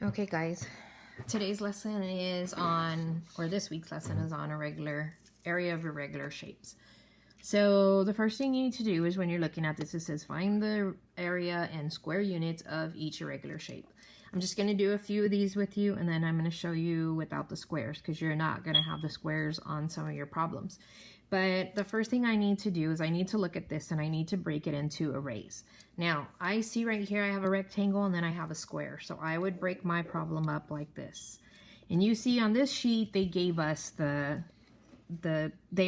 Okay guys, today's lesson is on, or this week's lesson is on irregular area of irregular shapes. So the first thing you need to do is when you're looking at this, it says find the area and square units of each irregular shape. I'm just going to do a few of these with you, and then I'm going to show you without the squares because you're not going to have the squares on some of your problems. But the first thing I need to do is I need to look at this and I need to break it into arrays. Now, I see right here I have a rectangle and then I have a square. So I would break my problem up like this. And you see on this sheet, they gave us they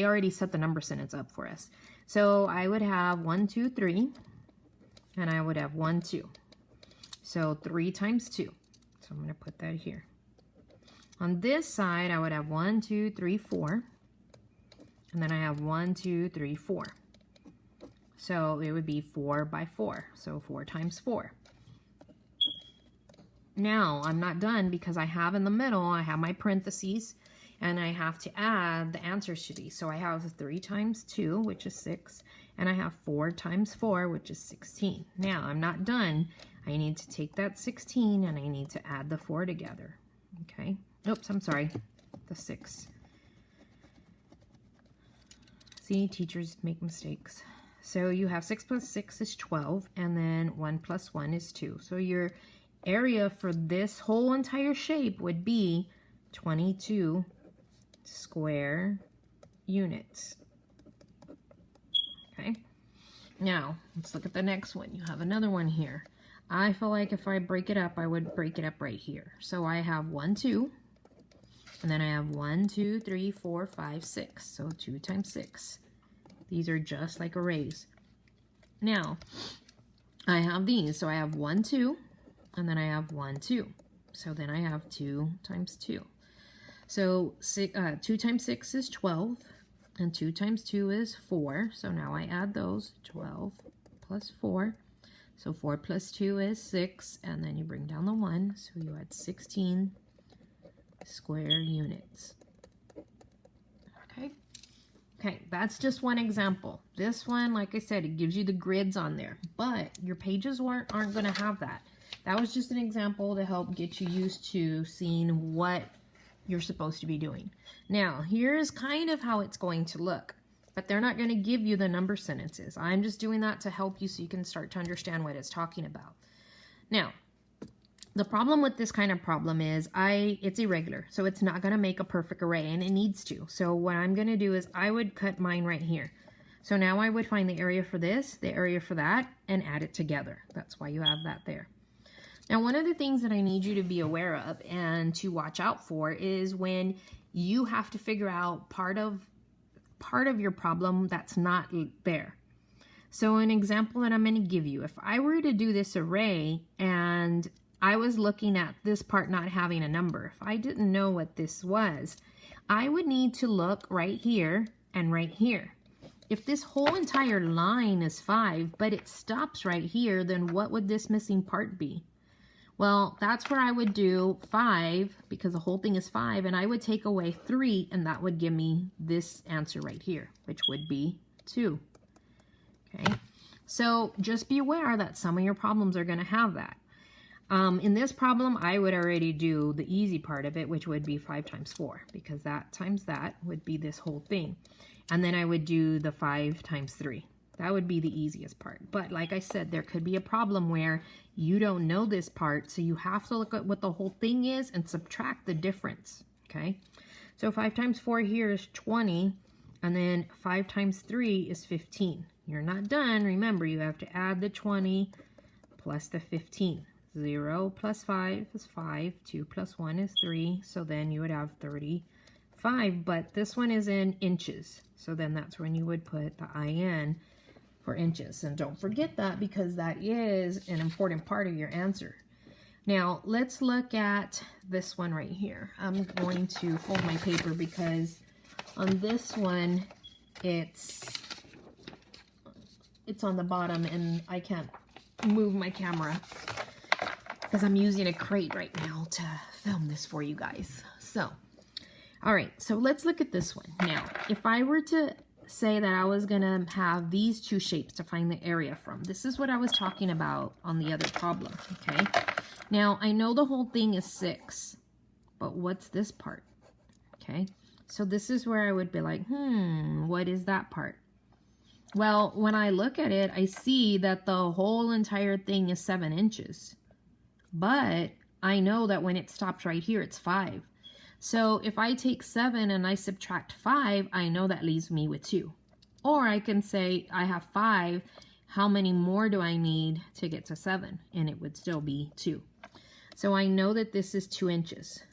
already set the number sentence up for us. So I would have 1, 2, 3, and I would have 1, 2. So 3 times 2. So I'm going to put that here. On this side, I would have 1, 2, 3, 4. And then I have 1, 2, 3, 4. So it would be 4 by 4. So 4 times 4. Now I'm not done because I have in the middle, I have my parentheses, and I have to add the answers to these. So I have 3 times 2, which is 6, and I have 4 times 4, which is 16. Now I'm not done. I need to take that 16 and I need to add the 4 together. Okay. Oops, I'm sorry. The 6. See, teachers make mistakes. So you have 6 plus 6 is 12, and then 1 plus 1 is 2. So your area for this whole entire shape would be 22 square units. Okay. Now, let's look at the next one. You have another one here. I feel like if I break it up, I would break it up right here. So I have 1, 2. And then I have 1, 2, 3, 4, 5, 6. So 2 times 6. These are just like arrays. Now, I have these. So I have 1, 2. And then I have 1, 2. So then I have 2 times 2. So 2 times 6 is 12. And 2 times 2 is 4. So now I add those. 12 plus 4. So 4 plus 2 is 6. And then you bring down the 1. So you add 16 square units. Okay, that's just one example. This one, like I said, it gives you the grids on there, but your pages aren't going to have that. That was just an example to help get you used to seeing what you're supposed to be doing. Now, here's kind of how it's going to look, but they're not going to give you the number sentences. I'm just doing that to help you so you can start to understand what it's talking about. Now, the problem with this kind of problem is it's irregular, so it's not going to make a perfect array, and it needs to. So what I'm going to do is I would cut mine right here. So now I would find the area for this, the area for that, and add it together. That's why you have that there. Now, one of the things that I need you to be aware of and to watch out for is when you have to figure out part of your problem that's not there. So an example that I'm going to give you, if I were to do this array and I was looking at this part not having a number. If I didn't know what this was, I would need to look right here and right here. If this whole entire line is 5, but it stops right here, then what would this missing part be? Well, that's where I would do 5, because the whole thing is 5, and I would take away 3, and that would give me this answer right here, which would be 2. Okay, so just be aware that some of your problems are going to have that. In this problem, I would already do the easy part of it, which would be 5 times 4, because that times that would be this whole thing. And then I would do the 5 times 3. That would be the easiest part. But like I said, there could be a problem where you don't know this part, so you have to look at what the whole thing is and subtract the difference, okay? So 5 times 4 here is 20, and then 5 times 3 is 15. You're not done. Remember, you have to add the 20 plus the 15. 0 plus 5 is 5. 2 plus 1 is 3. So then you would have 35. But this one is in inches. So then that's when you would put the IN for inches. And don't forget that because that is an important part of your answer. Now, let's look at this one right here. I'm going to fold my paper because on this one, it's on the bottom and I can't move my camera because I'm using a crate right now to film this for you guys. So, all right, so let's look at this one. Now, if I were to say that I was going to have these two shapes to find the area from, this is what I was talking about on the other problem, okay? Now, I know the whole thing is 6, but what's this part? Okay, so this is where I would be like, what is that part? Well, when I look at it, I see that the whole entire thing is 7 inches. But I know that when it stops right here, it's 5. So if I take 7 and I subtract 5, I know that leaves me with 2. Or I can say I have 5. How many more do I need to get to 7? And it would still be 2. So I know that this is 2 inches.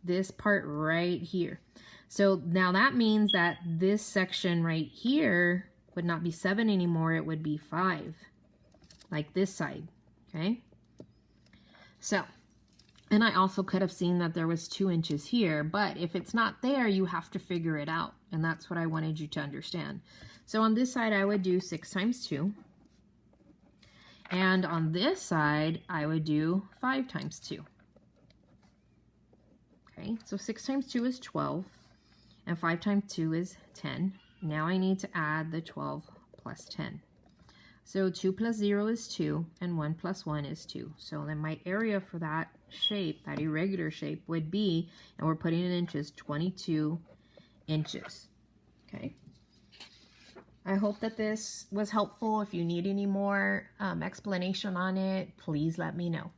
This part right here. So now that means that this section right here would not be 7 anymore. It would be 5. Like this side. Okay. So, and I also could have seen that there was 2 inches here, but if it's not there, you have to figure it out. And that's what I wanted you to understand. So on this side, I would do 6 times 2. And on this side, I would do 5 times 2. Okay, so 6 times 2 is 12, and 5 times 2 is 10. Now I need to add the 12 plus 10. So 2 plus 0 is 2, and 1 plus 1 is 2. So then my area for that shape, that irregular shape, would be, and we're putting in inches, 22 inches. Okay. I hope that this was helpful. If you need any more explanation on it, please let me know.